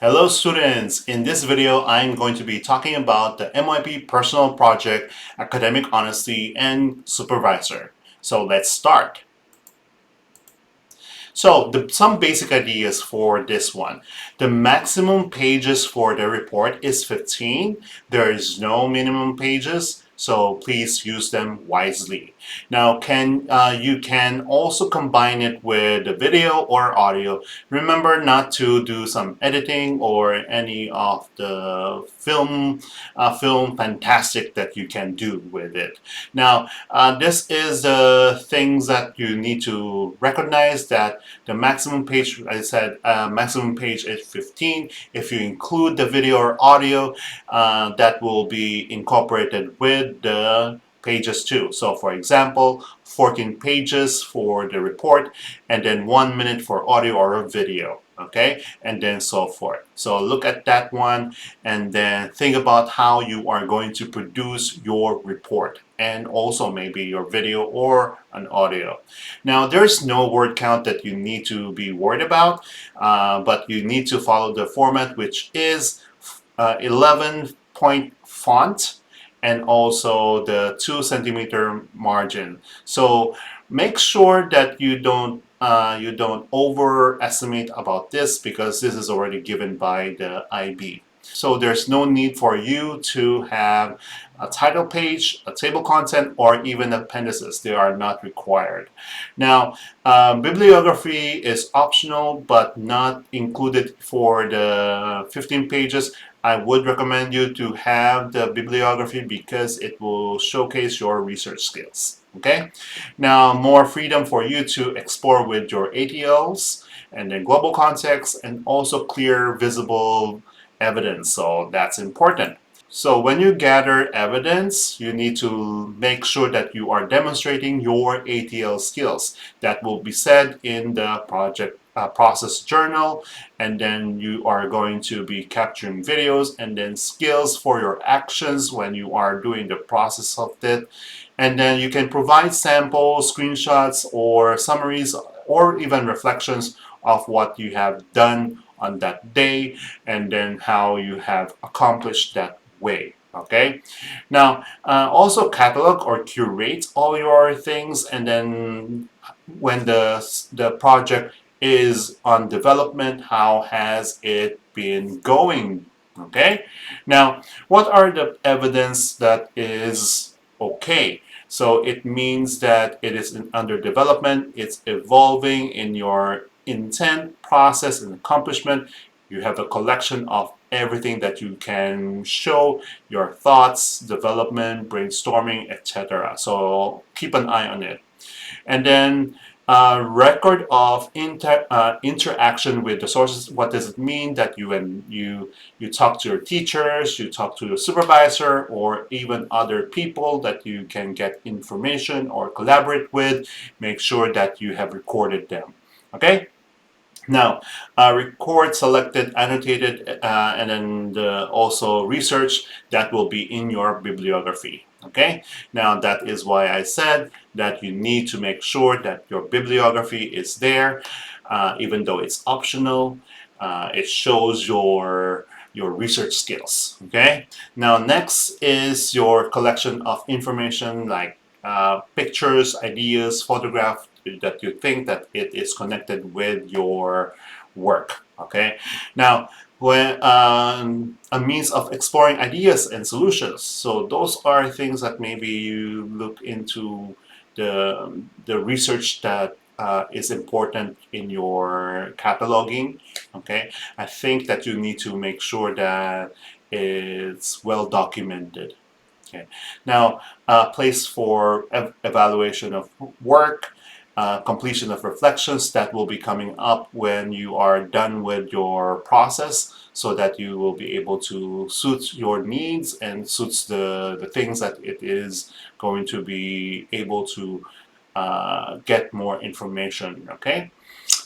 Hello students! In this video, I'm going to be talking about the MYP Personal Project, Academic Honesty, and Supervisor. So let's start. So some basic ideas for this one. The maximum pages for the report is 15. There is no minimum pages, so please use them wisely. Now, you can also combine it with the video or audio. Remember not to do some editing or any of the film fantastic that you can do with it. Now, this is the things that you need to recognize that the maximum page, I said, maximum page is 15. If you include the video or audio, that will be incorporated with the pages too. So for example, 14 pages for the report and then 1 minute for audio or a video. Okay, and then so forth. So look at that one and then think about how you are going to produce your report and also maybe your video or an audio. Now there's no word count that you need to be worried about, but you need to follow the format, which is 11 point font and also the 2 centimeter margin. So make sure that you don't overestimate about this because this is already given by the IB. So there's no need for you to have a title page, a table content, or even appendices. They are not required. Now, bibliography is optional but not included for the 15 pages. I would recommend you to have the bibliography because it will showcase your research skills. Okay? Now, more freedom for you to explore with your ATLs and then global context and also clear, visible evidence. So that's important. So when you gather evidence, you need to make sure that you are demonstrating your ATL skills. That will be said in the project process journal, and then you are going to be capturing videos and then skills for your actions when you are doing the process of it. And then you can provide samples, screenshots, or summaries, or even reflections of what you have done on that day and then how you have accomplished that way. Okay, now also catalog or curate all your things, and then when the project is on development, how has it been going? Okay, now what are the evidence that is okay? So it means that it is under development, it's evolving in your intent, process, and accomplishment. You have a collection of everything that you can show your thoughts, development, brainstorming, etc. So keep an eye on it. And then record of interaction with the sources. What does it mean that you talk to your teachers, you talk to your supervisor, or even other people that you can get information or collaborate with? Make sure that you have recorded them. Okay. Now, record selected, annotated, and then also research that will be in your bibliography. Okay, now that is why I said that you need to make sure that your bibliography is there, even though it's optional. It shows your research skills. Okay, now next is your collection of information like pictures, ideas, photographs that you think that it is connected with your work. Okay, now when a means of exploring ideas and solutions. So those are things that maybe you look into the research that is important in your cataloging. Okay, I think that you need to make sure that it's well documented. Okay, now place for evaluation of work, completion of reflections that will be coming up when you are done with your process so that you will be able to suit your needs and suits the things that it is going to be able to get more information. Okay.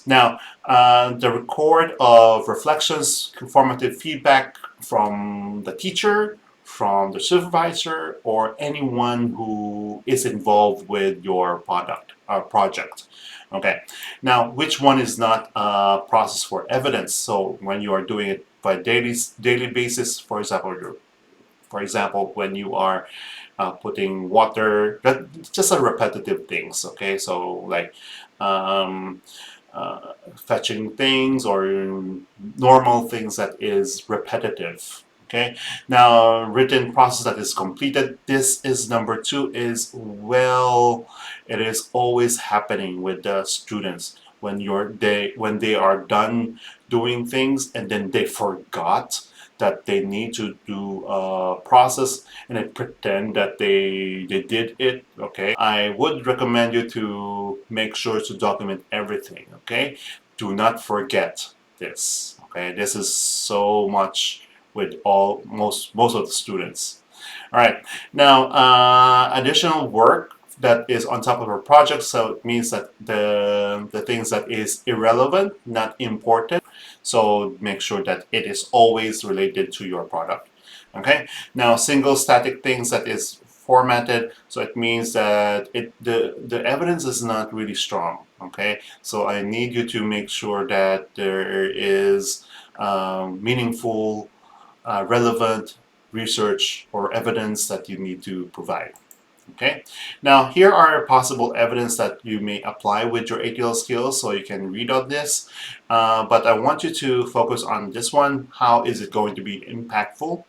Now, the record of reflections, formative feedback from the teacher, from the supervisor, or anyone who is involved with your product or project. Okay, now which one is not a process for evidence? So when you are doing it by daily basis, for example, when you are putting water, just a repetitive things. Okay, so like um, fetching things or normal things that is repetitive. Okay, now written process that is completed. This is number two. Is well, it is always happening with the students when they are done doing things and then they forgot that they need to do a process and they pretend that they did it. Okay, I would recommend you to make sure to document everything. Okay, do not forget this. Okay, this is so much with most of the students. All right, now additional work that is on top of our project, so it means that the things that is irrelevant, not important, so make sure that it is always related to your product. Okay, now single static things that is formatted, so it means that the evidence is not really strong. Okay, so I need you to make sure that there is meaningful, relevant research or evidence that you need to provide. Okay, now here are possible evidence that you may apply with your ATL skills, so you can read on this. But I want you to focus on this one. How is it going to be impactful?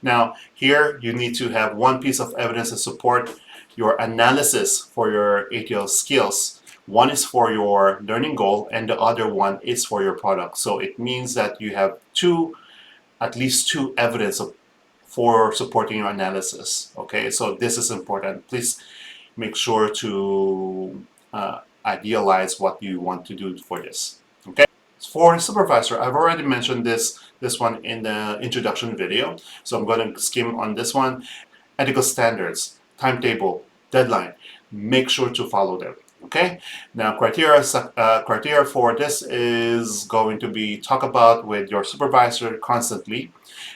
Now, here you need to have one piece of evidence to support your analysis for your ATL skills. One is for your learning goal, and the other one is for your product. So it means that you have at least two evidence for supporting your analysis. Okay, so this is important. Please make sure to idealize what you want to do for this. Okay, for supervisor, I've already mentioned this one in the introduction video, so I'm going to skim on this one. Ethical standards, timetable, deadline. Make sure to follow them. Okay. Now, criteria for this is going to be talk about with your supervisor constantly,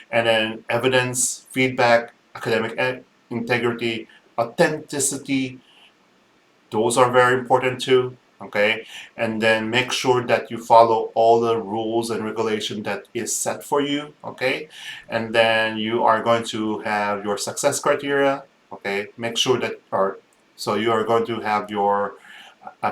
and then evidence, feedback, academic integrity, authenticity, those are very important too. Okay, and then make sure that you follow all the rules and regulation that is set for you. Okay, and then you are going to have your success criteria. Okay, make sure that or so you are going to have your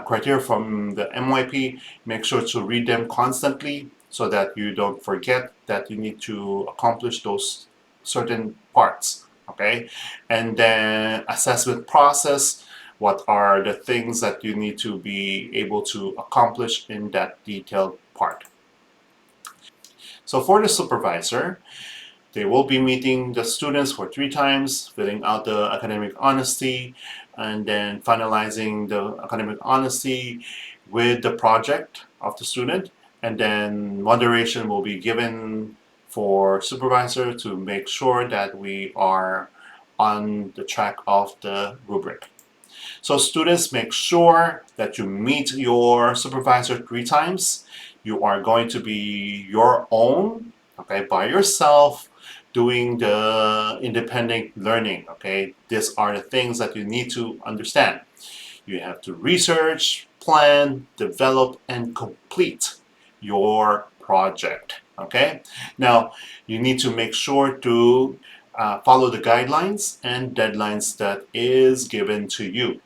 criteria from the MYP. Make sure to read them constantly so that you don't forget that you need to accomplish those certain parts. Okay, and then assessment process. What are the things that you need to be able to accomplish in that detailed part? So for the supervisor, they will be meeting the students for 3 times, filling out the academic honesty, and then finalizing the academic honesty with the project of the student. And then moderation will be given for supervisor to make sure that we are on the track of the rubric. So students, make sure that you meet your supervisor 3 times. You are going to be your own, okay, by yourself, doing the independent learning, okay? These are the things that you need to understand. You have to research, plan, develop, and complete your project, okay? Now, you need to make sure to follow the guidelines and deadlines that is given to you.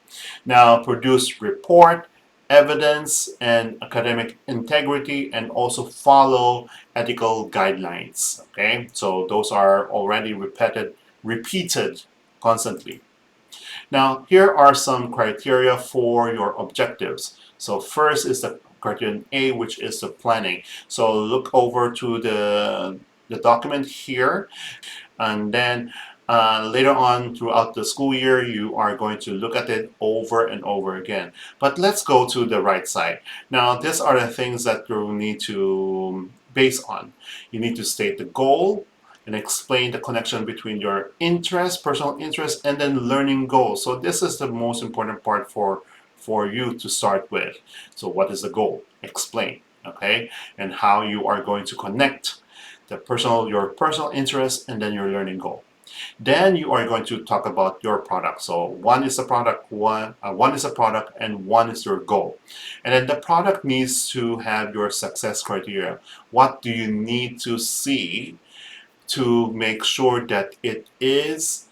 Now, produce report, evidence, and academic integrity, and also follow ethical guidelines. Okay, so those are already repeated constantly. Now, here are some criteria for your objectives. So first is the criterion A, which is the planning. So look over to the document here, and then later on throughout the school year, you are going to look at it over and over again. But let's go to the right side. Now, these are the things that you need to base on. You need to state the goal and explain the connection between your interest, personal interest, and then learning goals. So this is the most important part for you to start with. So what is the goal? Explain, okay? And how you are going to connect your personal interest and then your learning goal. Then you are going to talk about your product. So one is a product, one is a product, and one is your goal. And then the product needs to have your success criteria. What do you need to see to make sure that it is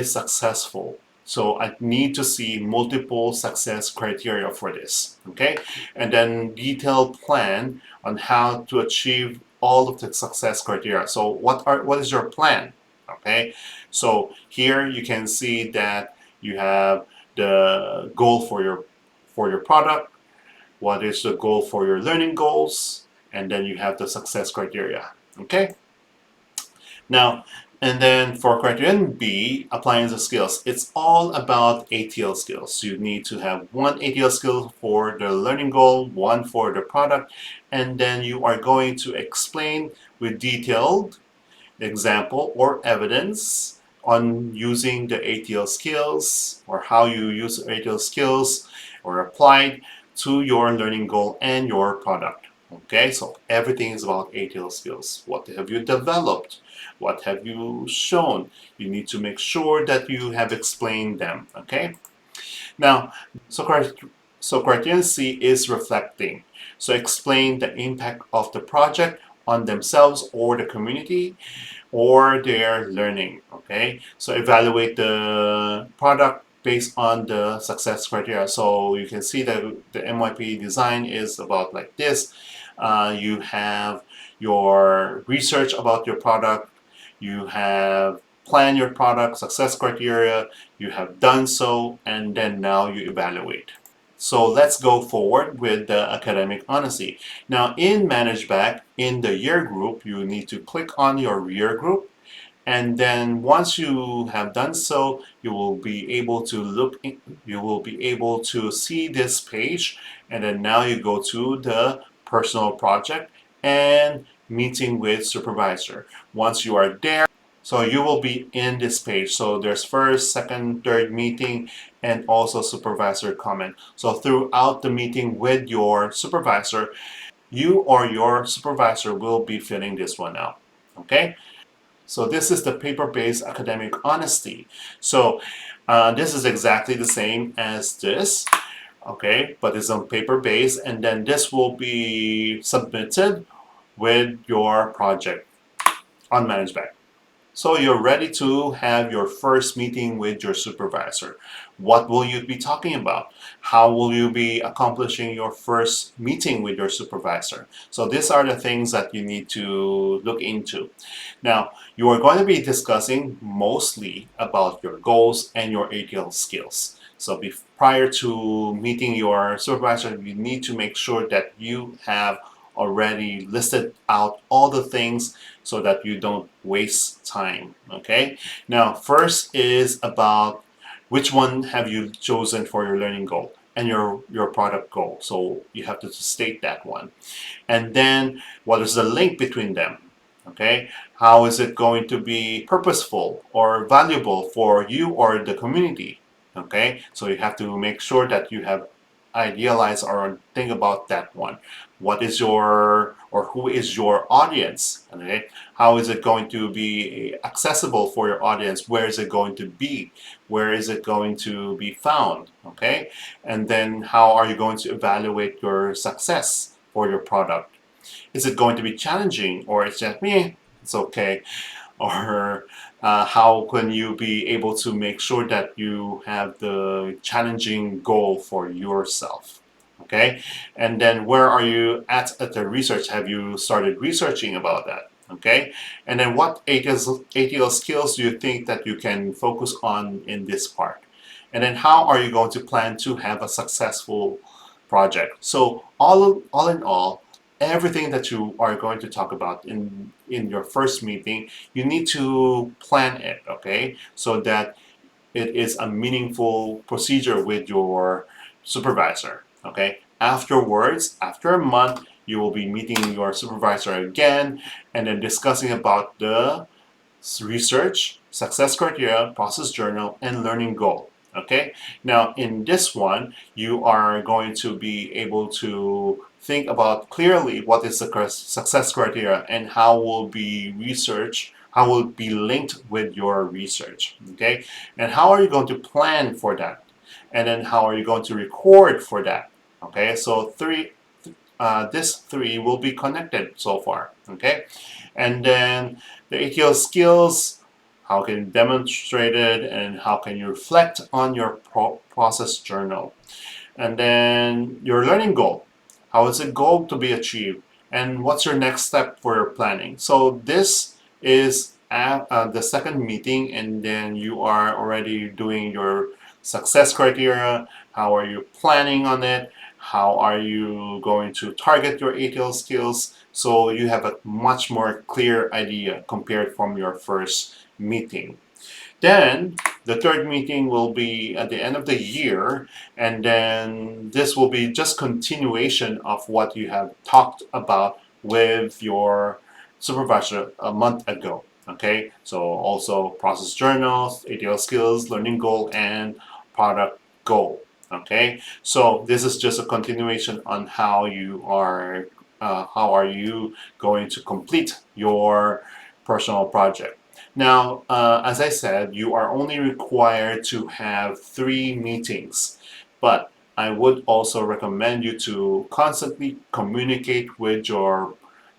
successful? So I need to see multiple success criteria for this, okay? And then detailed plan on how to achieve all of the success criteria. So what is your plan? Okay, so here you can see that you have the goal for your product, what is the goal for your learning goals, and then you have the success criteria. Okay, now, and then for criterion B, applying the skills, it's all about ATL skills. You need to have one ATL skill for the learning goal, one for the product, and then you are going to explain with detailed example or evidence on using the ATL skills or how you use ATL skills or applied to your learning goal and your product. Okay, so everything is about ATL skills. What have you developed? What have you shown? You need to make sure that you have explained them. Okay, now, so, so criterion C is reflecting. So explain the impact of the project on themselves or the community or their learning. Okay, so evaluate the product based on the success criteria. So you can see that the MYP design is about like this. You have your research about your product, you have plan your product success criteria, you have done so, and then now you evaluate. So let's go forward with the academic honesty. Now in Manage Back, in the year group, you need to click on your year group, and then once you have done so, you will be able to you will be able to see this page, and then now you go to the personal project and meeting with supervisor. Once you are there, so you will be in this page. So there's first, second, third meeting, and also supervisor comment. So throughout the meeting with your supervisor, you or your supervisor will be filling this one out. Okay? So this is the paper-based academic honesty. So this is exactly the same as this, okay? But it's on paper-based, and then this will be submitted with your project on management. So you're ready to have your first meeting with your supervisor. What will you be talking about? How will you be accomplishing your first meeting with your supervisor? So these are the things that you need to look into. Now, you are going to be discussing mostly about your goals and your ATL skills. So prior to meeting your supervisor, you need to make sure that you have already listed out all the things so that you don't waste time. Okay, now first is about which one have you chosen for your learning goal and your product goal. So you have to state that one, and then what is the link between them. Okay, how is it going to be purposeful or valuable for you or the community? Okay, so you have to make sure that you have idealize or think about that one. What is your or who is your audience? Okay, how is it going to be accessible for your audience? Where is it going to be? Where is it going to be found? Okay, and then how are you going to evaluate your success for your product? Is it going to be challenging, or it's just me? It's okay. Or how can you be able to make sure that you have the challenging goal for yourself? Okay, and then where are you at the research? Have you started researching about that? Okay, and then what ATL skills do you think that you can focus on in this part? And then how are you going to plan to have a successful project? So all in all, everything that you are going to talk about in your first meeting, you need to plan it, okay, so that it is a meaningful procedure with your supervisor. Okay, afterwards, after a month, you will be meeting your supervisor again and then discussing about the research, success criteria, process journal, and learning goal. Okay, now in this one, you are going to be able to think about clearly what is the success criteria and how will be research How will it be linked with your research? Okay, and how are you going to plan for that? And then how are you going to record for that? Okay, so this three will be connected so far. Okay, and then the ATL skills, how can you demonstrate it, and how can you reflect on your process journal? And then your learning goal, how is a goal to be achieved, and what's your next step for your planning? So this is at the second meeting, and then you are already doing your success criteria. How are you planning on it? How are you going to target your ATL skills? So you have a much more clear idea compared from your first meeting. Then the third meeting will be at the end of the year, and then this will be just continuation of what you have talked about with your supervisor a month ago. Okay, so also process journals, ATL skills, learning goal, and product goal. Okay, so this is just a continuation on how are you going to complete your personal project. Now, as I said, you are only required to have 3 meetings, but I would also recommend you to constantly communicate with your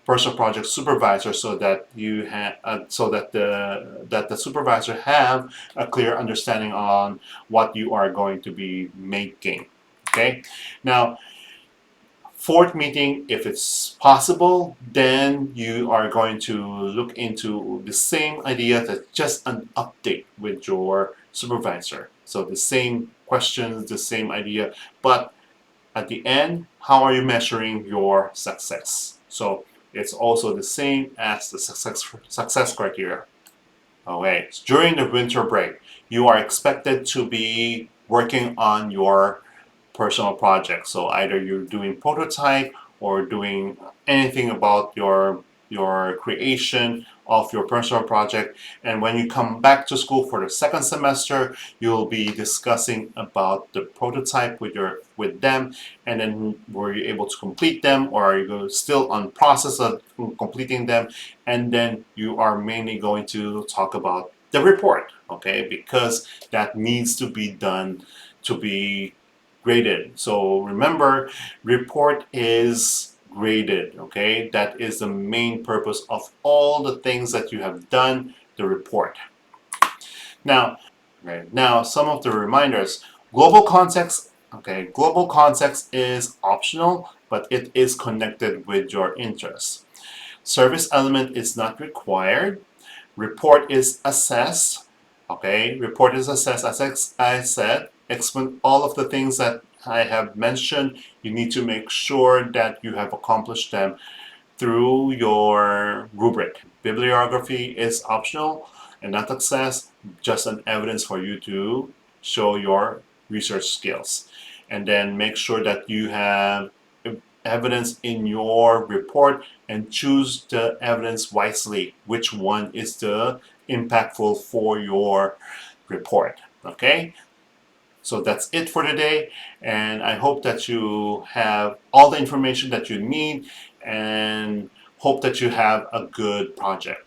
personal project supervisor so that you have so that the supervisor have a clear understanding on what you are going to be making. Okay, now fourth meeting, if it's possible, then you are going to look into the same idea that's just an update with your supervisor. So the same questions, the same idea, but at the end, how are you measuring your success? So it's also the same as the success criteria. Okay, so during the winter break, you are expected to be working on your personal project. So either you're doing prototype or doing anything about your creation of your personal project. And when you come back to school for the second semester, you'll be discussing about the prototype with them, and then were you able to complete them, or are you still on process of completing them? And then you are mainly going to talk about the report, okay? Because that needs to be done to be graded. So remember, report is graded, okay? That is the main purpose of all the things that you have done, the report. Now, now some of the reminders. Global context, okay, global context is optional, but it is connected with your interests. Service element is not required. Report is assessed. Okay, report is assessed. As I said, explain all of the things that I have mentioned. You need to make sure that you have accomplished them through your rubric. Bibliography is optional and not success, just an evidence for you to show your research skills. And then make sure that you have evidence in your report and choose the evidence wisely. Which one is the impactful for your report? Okay, so that's it for today, and I hope that you have all the information that you need and hope that you have a good project.